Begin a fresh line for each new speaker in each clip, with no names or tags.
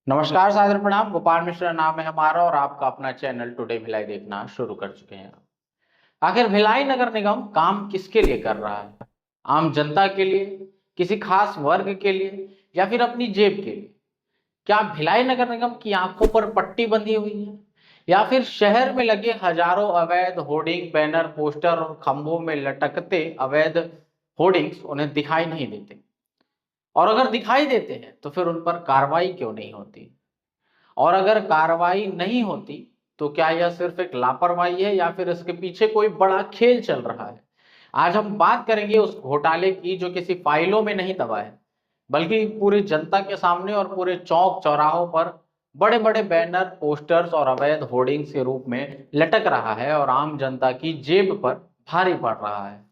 नमस्कार सादर प्रणाम। गोपाल मिश्रा नाम है हमारा और आपका अपना चैनल टुडे भिलाई देखना शुरू कर चुके हैं। आखिर भिलाई नगर निगम काम किसके लिए कर रहा है? आम जनता के लिए, किसी खास वर्ग के लिए, या फिर अपनी जेब के लिए? क्या भिलाई नगर निगम की आंखों पर पट्टी बंधी हुई है, या फिर शहर में लगे हजारों अवैध होर्डिंग, बैनर, पोस्टर और खंभों में लटकते अवैध होर्डिंग्स उन्हें दिखाई नहीं देते? और अगर दिखाई देते हैं तो फिर उन पर कार्रवाई क्यों नहीं होती? और अगर कार्रवाई नहीं होती तो क्या यह सिर्फ एक लापरवाही है, या फिर इसके पीछे कोई बड़ा खेल चल रहा है? आज हम बात करेंगे उस घोटाले की जो किसी फाइलों में नहीं दबा है, बल्कि पूरी जनता के सामने और पूरे चौक चौराहों पर बड़े बड़े बैनर, पोस्टर्स और अवैध होर्डिंग्स के रूप में लटक रहा है और आम जनता की जेब पर भारी पड़ रहा है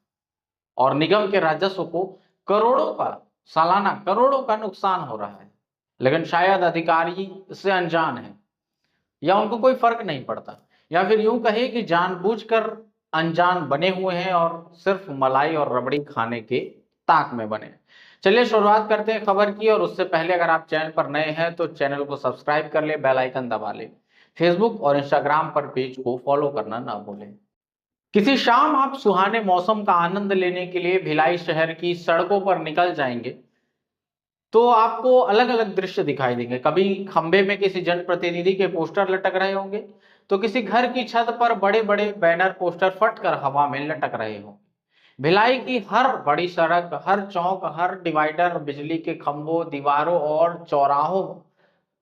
और निगम के राजस्व को करोड़ों का, सालाना करोड़ों का नुकसान हो रहा है। लेकिन शायद अधिकारी इससे अनजान है, या उनको कोई फर्क नहीं पड़ता, या फिर यूं कहे कि जानबूझकर अनजान बने हुए हैं और सिर्फ मलाई और रबड़ी खाने के ताक में बने। चलिए शुरुआत करते हैं खबर की, और उससे पहले अगर आप चैनल पर नए हैं तो चैनल को सब्सक्राइब कर ले, बेल आइकन दबा ले। फेसबुक और इंस्टाग्राम पर पेज को फॉलो करना ना भूलें। किसी शाम आप सुहाने मौसम का आनंद लेने के लिए भिलाई शहर की सड़कों पर निकल जाएंगे तो आपको अलग अलग दृश्य दिखाई देंगे। कभी खंबे में किसी जनप्रतिनिधि के पोस्टर लटक रहे होंगे, तो किसी घर की छत पर बड़े बड़े बैनर, पोस्टर फटकर हवा में लटक रहे होंगे। भिलाई की हर बड़ी सड़क, हर चौक, हर डिवाइडर, बिजली के खंभों, दीवारों और चौराहों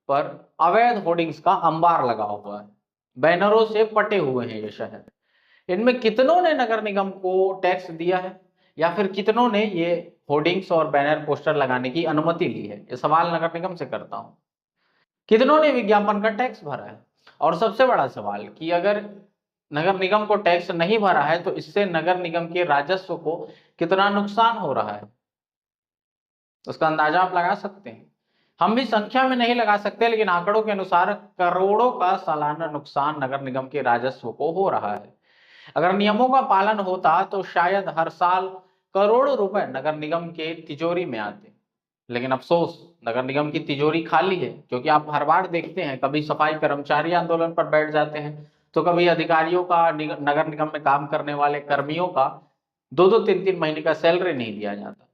पर अवैध होर्डिंग्स का अंबार लगा हुआ है। बैनरों से पटे हुए हैं ये शहर। इनमें कितनों ने नगर निगम को टैक्स दिया है, या फिर कितनों ने ये होर्डिंग्स और बैनर, पोस्टर लगाने की अनुमति ली है? ये सवाल नगर निगम से करता हूं। कितनों ने विज्ञापन का टैक्स भरा है? और सबसे बड़ा सवाल कि अगर नगर निगम को टैक्स नहीं भरा है तो इससे नगर निगम के राजस्व को कितना नुकसान हो रहा है, उसका अंदाजा आप लगा सकते हैं। हम भी संख्या में नहीं लगा सकते, लेकिन आंकड़ों के अनुसार करोड़ों का सालाना नुकसान नगर निगम के राजस्व को हो रहा है। अगर नियमों का पालन होता तो शायद हर साल करोड़ों रुपए नगर निगम के तिजोरी में आते। लेकिन अफसोस, नगर निगम की तिजोरी खाली है, क्योंकि आप हर बार देखते हैं कभी सफाई कर्मचारी आंदोलन पर बैठ जाते हैं, तो कभी अधिकारियों का, नगर निगम में काम करने वाले कर्मियों का 2-2, 3-3 महीने का सैलरी नहीं दिया जाता।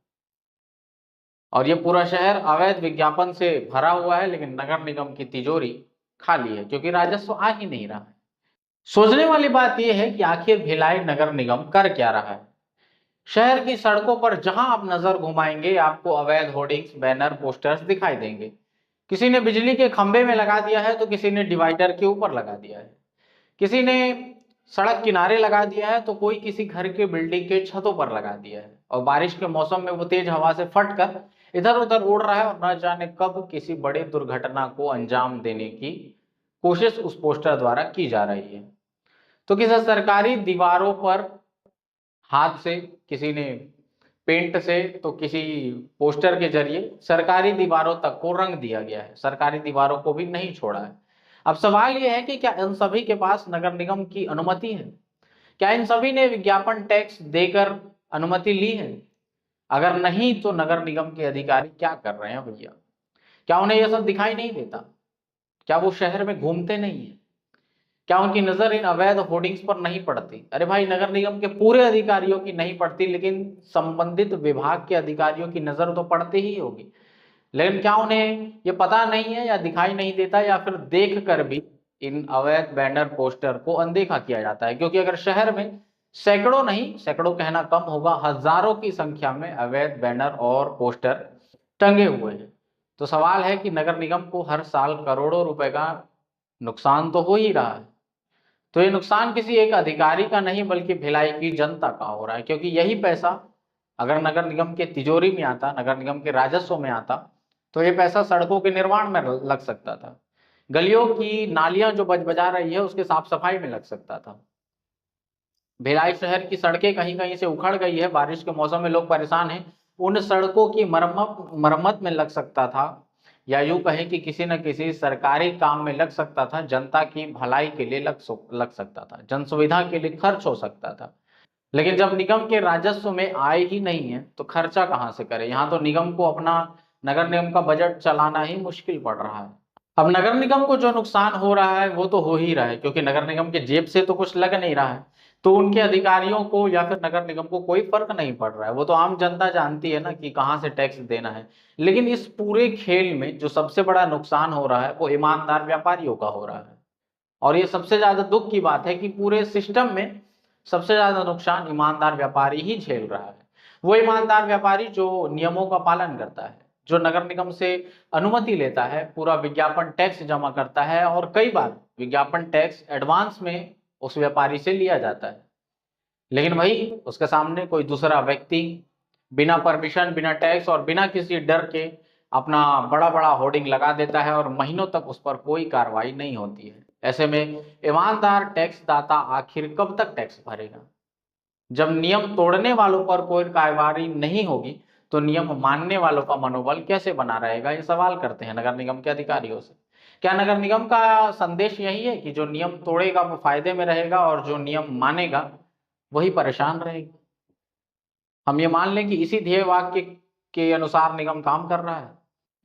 और ये पूरा शहर अवैध विज्ञापन से भरा हुआ है, लेकिन नगर निगम की तिजोरी खाली है, क्योंकि राजस्व आ ही नहीं रहा है। सोचने वाली बात यह है कि आखिर भिलाई नगर निगम कर क्या रहा है। शहर की सड़कों पर जहां आप नजर घुमाएंगे आपको अवैध होर्डिंग्स, बैनर, पोस्टर्स दिखाई देंगे। किसी ने बिजली के खंभे में लगा दिया है तो किसी ने डिवाइडर के ऊपर लगा दिया है, किसी ने सड़क किनारे लगा दिया है तो कोई किसी घर के बिल्डिंग के छतों पर लगा दिया है। और बारिश के मौसम में वो तेज हवा से फटकर इधर उधर उड़ रहा है और न जाने कब किसी बड़े दुर्घटना को अंजाम देने की कोशिश उस पोस्टर द्वारा की जा रही है। तो किसी सरकारी दीवारों पर हाथ से, किसी ने पेंट से, तो किसी पोस्टर के जरिए सरकारी दीवारों तक को रंग दिया गया है। सरकारी दीवारों को भी नहीं छोड़ा है। अब सवाल यह है कि क्या इन सभी के पास नगर निगम की अनुमति है? क्या इन सभी ने विज्ञापन टैक्स देकर अनुमति ली है? अगर नहीं तो नगर निगम के अधिकारी क्या कर रहे हैं भैया? क्या उन्हें यह सब दिखाई नहीं देता? क्या वो शहर में घूमते नहीं है? क्या उनकी नजर इन अवैध होर्डिंग्स पर नहीं पड़ती? अरे भाई, नगर निगम के पूरे अधिकारियों की नहीं पड़ती, लेकिन संबंधित विभाग के अधिकारियों की नजर तो पड़ती ही होगी। लेकिन क्या उन्हें ये पता नहीं है, या दिखाई नहीं देता, या फिर देख कर भी इन अवैध बैनर, पोस्टर को अनदेखा किया जाता है? क्योंकि अगर शहर में सैकड़ों नहीं, सैकड़ों कहना कम होगा, हजारों की संख्या में अवैध बैनर और पोस्टर टंगे हुए हैं, तो सवाल है कि नगर निगम को हर साल करोड़ों रुपए का नुकसान तो हो ही रहा है। तो ये नुकसान किसी एक अधिकारी का नहीं, बल्कि भिलाई की जनता का हो रहा है, क्योंकि यही पैसा अगर नगर निगम के तिजोरी में आता, नगर निगम के राजस्व में आता, तो ये पैसा सड़कों के निर्माण में लग सकता था, गलियों की नालियां जो बजा रही है उसके साफ सफाई में लग सकता था। भिलाई शहर की सड़कें कहीं कहीं से उखड़ गई है, बारिश के मौसम में लोग परेशान हैं, उन सड़कों की मरम्मत में लग सकता था, या यूं कहें कि किसी न किसी सरकारी काम में लग सकता था, जनता की भलाई के लिए लग सकता था, जन सुविधा के लिए खर्च हो सकता था। लेकिन जब निगम के राजस्व में आय ही नहीं है तो खर्चा कहां से करे? यहाँ तो निगम को अपना, नगर निगम का बजट चलाना ही मुश्किल पड़ रहा है। अब नगर निगम को जो नुकसान हो रहा है वो तो हो ही रहा है, क्योंकि नगर निगम के जेब से तो कुछ लग नहीं रहा है, तो उनके अधिकारियों को या फिर नगर निगम को कोई फर्क नहीं पड़ रहा है। वो तो आम जनता जानती है ना कि कहाँ से टैक्स देना है। लेकिन इस पूरे खेल में जो सबसे बड़ा नुकसान हो रहा है वो ईमानदार व्यापारियों का हो रहा है। और ये सबसे ज्यादा दुख की बात है कि पूरे सिस्टम में सबसे ज्यादा नुकसान ईमानदार व्यापारी ही झेल रहा है। वो ईमानदार व्यापारी जो नियमों का पालन करता है, जो नगर निगम से अनुमति लेता है, पूरा विज्ञापन टैक्स जमा करता है, और कई बार विज्ञापन टैक्स एडवांस में उस व्यापारी से लिया जाता है। लेकिन वही उसके सामने कोई दूसरा व्यक्ति बिना परमिशन, बिना टैक्स और बिना किसी डर के अपना बड़ा बड़ा होर्डिंग लगा देता है और महीनों तक उस पर कोई कार्रवाई नहीं होती है। ऐसे में ईमानदार टैक्स दाता आखिर कब तक टैक्स भरेगा? जब नियम तोड़ने वालों पर कोई कार्रवाई नहीं होगी तो नियम मानने वालों का मनोबल कैसे बना रहेगा? ये सवाल करते हैं नगर निगम के अधिकारियों से। क्या नगर निगम का संदेश यही है कि जो नियम तोड़ेगा वो फायदे में रहेगा और जो नियम मानेगा वही परेशान रहेगा? हम ये मान लें कि इसी ध्येय वाक्य के अनुसार निगम काम कर रहा है।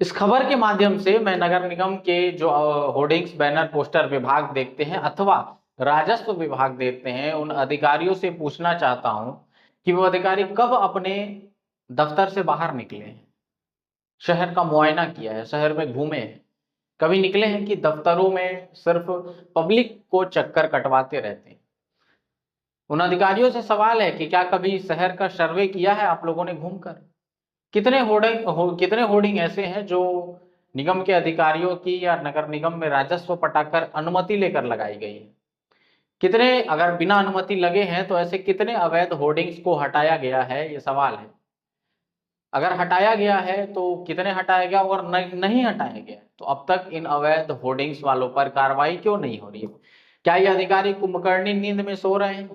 इस खबर के माध्यम से मैं नगर निगम के जो होर्डिंग्स, बैनर, पोस्टर विभाग देखते हैं अथवा राजस्व विभाग देखते हैं, उन अधिकारियों से पूछना चाहता हूं कि वो अधिकारी कब अपने दफ्तर से बाहर निकले हैं, शहर का मुआयना किया है, शहर में घूमे हैं, कभी निकले हैं कि दफ्तरों में सिर्फ पब्लिक को चक्कर कटवाते रहते हैं? उन अधिकारियों से सवाल है कि क्या कभी शहर का सर्वे किया है आप लोगों ने घूमकर? कितने होर्डिंग ऐसे हैं जो निगम के अधिकारियों की या नगर निगम में राजस्व पटाकर अनुमति लेकर लगाई गई है? कितने, अगर बिना अनुमति लगे हैं तो ऐसे कितने अवैध होर्डिंग्स को हटाया गया है, ये सवाल है। अगर हटाया गया है तो कितने हटाया गया, और नहीं हटाया गया तो अब तक इन अवैध होर्डिंग्स वालों पर कार्रवाई क्यों नहीं हो रही है? क्या ये अधिकारी कुंभकर्णी नींद में सो रहे हैं?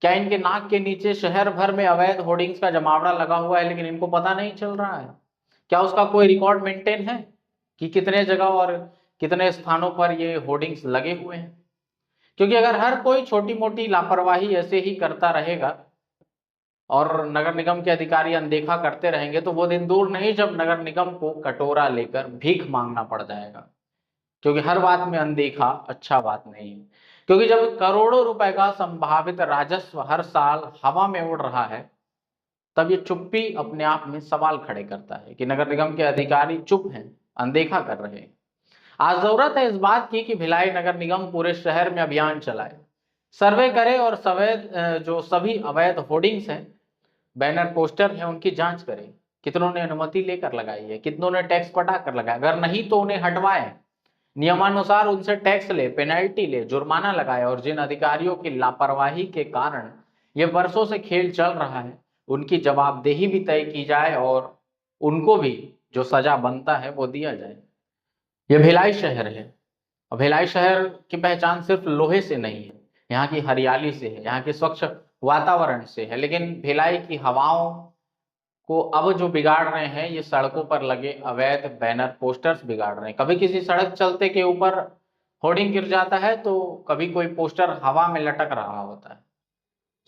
क्या इनके नाक के नीचे शहर भर में अवैध होर्डिंग्स का जमावड़ा लगा हुआ है लेकिन इनको पता नहीं चल रहा है? क्या उसका कोई रिकॉर्ड मेंटेन है कि कितने जगह और कितने स्थानों पर ये होर्डिंग्स लगे हुए हैं? क्योंकि अगर हर कोई छोटी मोटी लापरवाही ऐसे ही करता रहेगा और नगर निगम के अधिकारी अनदेखा करते रहेंगे तो वो दिन दूर नहीं जब नगर निगम को कटोरा लेकर भीख मांगना पड़ जाएगा। क्योंकि हर बात में अनदेखा अच्छा बात नहीं है। क्योंकि जब करोड़ों रुपए का संभावित राजस्व हर साल हवा में उड़ रहा है तब ये चुप्पी अपने आप में सवाल खड़े करता है कि नगर निगम के अधिकारी चुप हैं, अनदेखा कर रहे हैं। आज जरूरत है इस बात की कि भिलाई नगर निगम पूरे शहर में अभियान चलाए, सर्वे करे और जो सभी अवैध होर्डिंग्स हैं, बैनर, पोस्टर हैं, उनकी जांच करे। कितनों ने अनुमति लेकर लगाई है, कितनों ने टैक्स पटा कर लगाया, अगर नहीं तो उन्हें हटवाए, नियमानुसार उनसे टैक्स ले, पेनल्टी ले, जुर्माना लगाए, और जिन अधिकारियों की लापरवाही के कारण ये वर्षों से खेल चल रहा है उनकी जवाबदेही भी तय की जाए और उनको भी जो सजा बनता है वो दिया जाए। ये भिलाई शहर है और भिलाई शहर की पहचान सिर्फ लोहे से नहीं है, यहाँ की हरियाली से है, यहाँ के स्वच्छ वातावरण से है। लेकिन भिलाई की हवाओं को अब जो बिगाड़ रहे हैं ये सड़कों पर लगे अवैध बैनर, पोस्टर्स बिगाड़ रहे हैं। कभी किसी सड़क चलते के ऊपर होर्डिंग गिर जाता है तो कभी कोई पोस्टर हवा में लटक रहा होता है।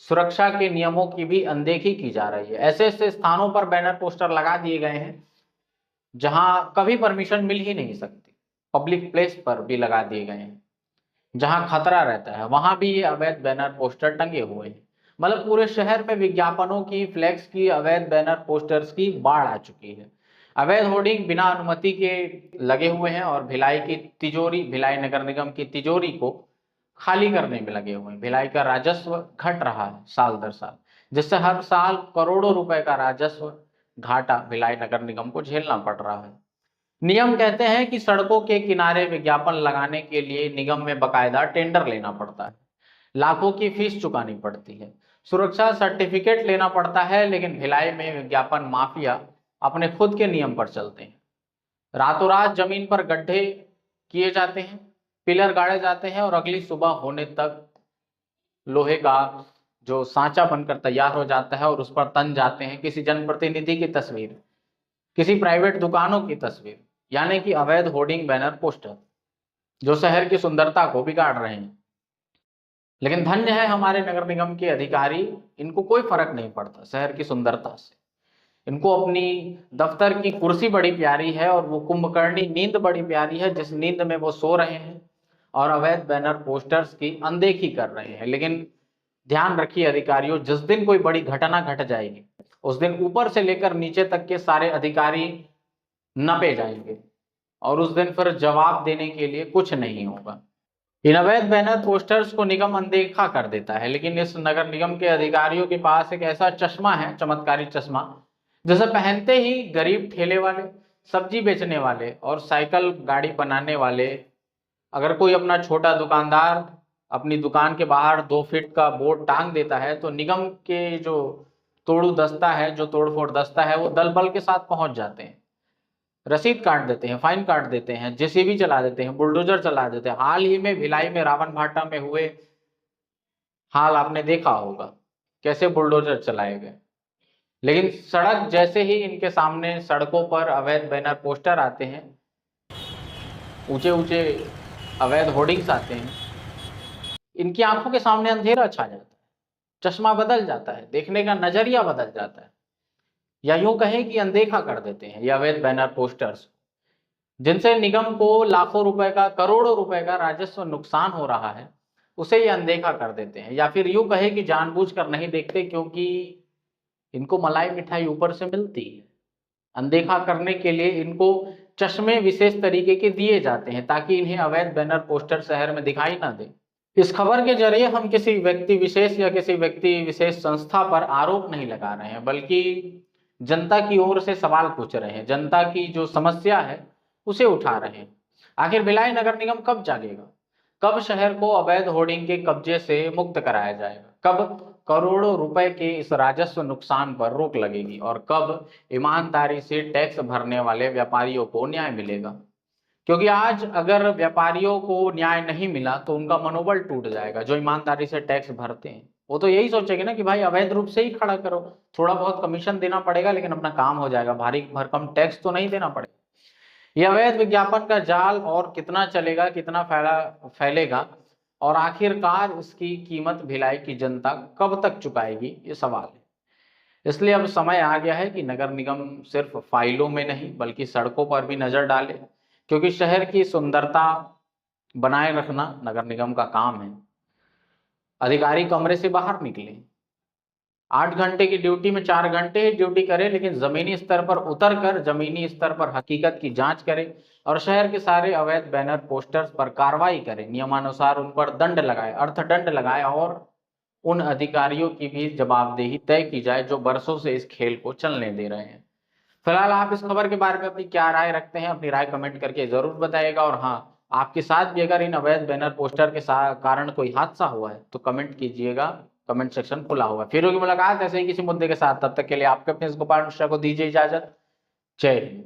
सुरक्षा के नियमों की भी अनदेखी की जा रही है। ऐसे ऐसे स्थानों पर बैनर, पोस्टर लगा दिए गए हैं जहां कभी परमिशन मिल ही नहीं सकती। पब्लिक प्लेस पर भी लगा दिए गए हैं जहां खतरा रहता है, वहां भी ये अवैध बैनर, पोस्टर टंगे हुए हैं। मतलब पूरे शहर में विज्ञापनों की, फ्लैक्स की, अवैध बैनर, पोस्टर्स की बाढ़ आ चुकी है। अवैध होर्डिंग बिना अनुमति के लगे हुए हैं और भिलाई की तिजोरी, भिलाई नगर निगम की तिजोरी को खाली करने में लगे हुए हैं। भिलाई का राजस्व घट रहा है साल दर साल, जिससे हर साल करोड़ों रुपए का राजस्व घाटा भिलाई नगर निगम को झेलना पड़ रहा है। नियम कहते हैं कि सड़कों के किनारे विज्ञापन लगाने के लिए निगम में बकायदा टेंडर लेना पड़ता है, लाखों की फीस चुकानी पड़ती है, सुरक्षा सर्टिफिकेट लेना पड़ता है। लेकिन भिलाई में विज्ञापन माफिया अपने खुद के नियम पर चलते हैं। रातों रात जमीन पर गड्ढे किए जाते हैं, पिलर गाड़े जाते हैं और अगली सुबह होने तक लोहे का जो सांचा बनकर तैयार हो जाता है और उस पर तन जाते हैं किसी जनप्रतिनिधि की तस्वीर, किसी प्राइवेट दुकानों की तस्वीर, यानी कि अवैध होर्डिंग, बैनर, पोस्टर जो शहर की सुंदरता को बिगाड़ रहे हैं। लेकिन धन्य है हमारे नगर निगम के अधिकारी, इनको कोई फर्क नहीं पड़ता शहर की सुंदरता से। इनको अपनी दफ्तर की कुर्सी बड़ी प्यारी है और वो कुंभकर्णी नींद बड़ी प्यारी है, जिस नींद में वो सो रहे हैं और अवैध बैनर पोस्टर्स की अनदेखी कर रहे हैं। लेकिन ध्यान रखिए अधिकारियों, जिस दिन कोई बड़ी घटना घट जाएगी उस दिन ऊपर से लेकर नीचे तक के सारे अधिकारी नपे जाएंगे और उस दिन फिर जवाब देने के लिए कुछ नहीं होगा। इन अवैध बैनर पोस्टर्स को निगम अनदेखा कर देता है, लेकिन इस नगर निगम के अधिकारियों के पास एक ऐसा चश्मा है, चमत्कारी चश्मा, जिसे पहनते ही गरीब ठेले वाले, सब्जी बेचने वाले और साइकिल गाड़ी बनाने वाले, अगर कोई अपना छोटा दुकानदार अपनी दुकान के बाहर 2 फीट का बोर्ड टांग देता है तो निगम के जो तोड़ू दस्ता है, जो तोड़फोड़ दस्ता है, वो दल बल के साथ पहुंच जाते हैं, रसीद काट देते हैं, फाइन काट देते हैं, जेसीबी चला देते हैं, बुलडोजर चला देते हैं। हाल ही में भिलाई में रावण भाटा में हुए हाल आपने देखा होगा, कैसे बुलडोजर चलाए गए। लेकिन सड़क जैसे ही इनके सामने सड़कों पर अवैध बैनर पोस्टर आते हैं, ऊंचे ऊंचे अवैध होर्डिंग्स आते हैं, इनकी आंखों के सामने अंधेरा छा जाता है, चश्मा बदल जाता है, देखने का नजरिया बदल जाता है, या यूं कहें कि अनदेखा कर देते हैं ये अवैध बैनर पोस्टर्स, जिनसे निगम को लाखों रुपए का, करोड़ों रुपए का राजस्व नुकसान हो रहा है, उसे ये अनदेखा कर देते हैं। या फिर यूं कहे कि जानबूझकर नहीं देखते, क्योंकि इनको मलाई मिठाई ऊपर से मिलती है। अनदेखा करने के लिए इनको चश्मे विशेष तरीके के दिए जाते हैं ताकि इन्हें अवैध बैनर पोस्टर शहर में दिखाई ना दे। इस खबर के जरिए हम किसी व्यक्ति विशेष या किसी व्यक्ति विशेष संस्था पर आरोप नहीं लगा रहे हैं, बल्कि जनता की ओर से सवाल पूछ रहे हैं, जनता की जो समस्या है उसे उठा रहे हैं। आखिर भिलाई नगर निगम कब जागेगा? कब शहर को अवैध होर्डिंग के कब्जे से मुक्त कराया जाएगा? कब करोड़ों रुपए के इस राजस्व नुकसान पर रोक लगेगी? और कब ईमानदारी से टैक्स भरने वाले व्यापारियों को न्याय मिलेगा? क्योंकि आज अगर व्यापारियों को न्याय नहीं मिला तो उनका मनोबल टूट जाएगा। जो ईमानदारी से टैक्स भरते हैं वो तो यही सोचेंगे ना कि भाई अवैध रूप से ही खड़ा करो, थोड़ा बहुत कमीशन देना पड़ेगा लेकिन अपना काम हो जाएगा, भारी भरकम टैक्स तो नहीं देना पड़ेगा। यह अवैध विज्ञापन का जाल और कितना चलेगा, कितना फैलेगा और आखिरकार इसकी कीमत भिलाई की जनता कब तक चुकाएगी, ये सवाल है। इसलिए अब समय आ गया है कि नगर निगम सिर्फ फाइलों में नहीं बल्कि सड़कों पर भी नजर डाले, क्योंकि शहर की सुंदरता बनाए रखना नगर निगम का काम है। अधिकारी कमरे से बाहर निकले, 8 घंटे की ड्यूटी में 4 घंटे ही ड्यूटी करे, लेकिन जमीनी स्तर पर उतर कर जमीनी स्तर पर हकीकत की जांच करे और शहर के सारे अवैध बैनर पोस्टर्स पर कार्रवाई करे, नियमानुसार उन पर दंड लगाए, अर्थदंड लगाए और उन अधिकारियों की भी जवाबदेही तय की जाए जो बरसों से इस खेल को चलने दे रहे हैं। फिलहाल आप इस खबर के बारे में अपनी क्या राय रखते हैं, अपनी राय कमेंट करके जरूर बताइएगा। और हाँ, आपके साथ भी अगर इन अवैध बैनर पोस्टर के कारण कोई हादसा हुआ है तो कमेंट कीजिएगा, कमेंट सेक्शन खुला होगा। फिर होगी मुलाकात ऐसे ही किसी मुद्दे के साथ, तब तक के लिए आपके अपने गोपाल मिश्रा को दीजिए इजाजत। जय हिंद।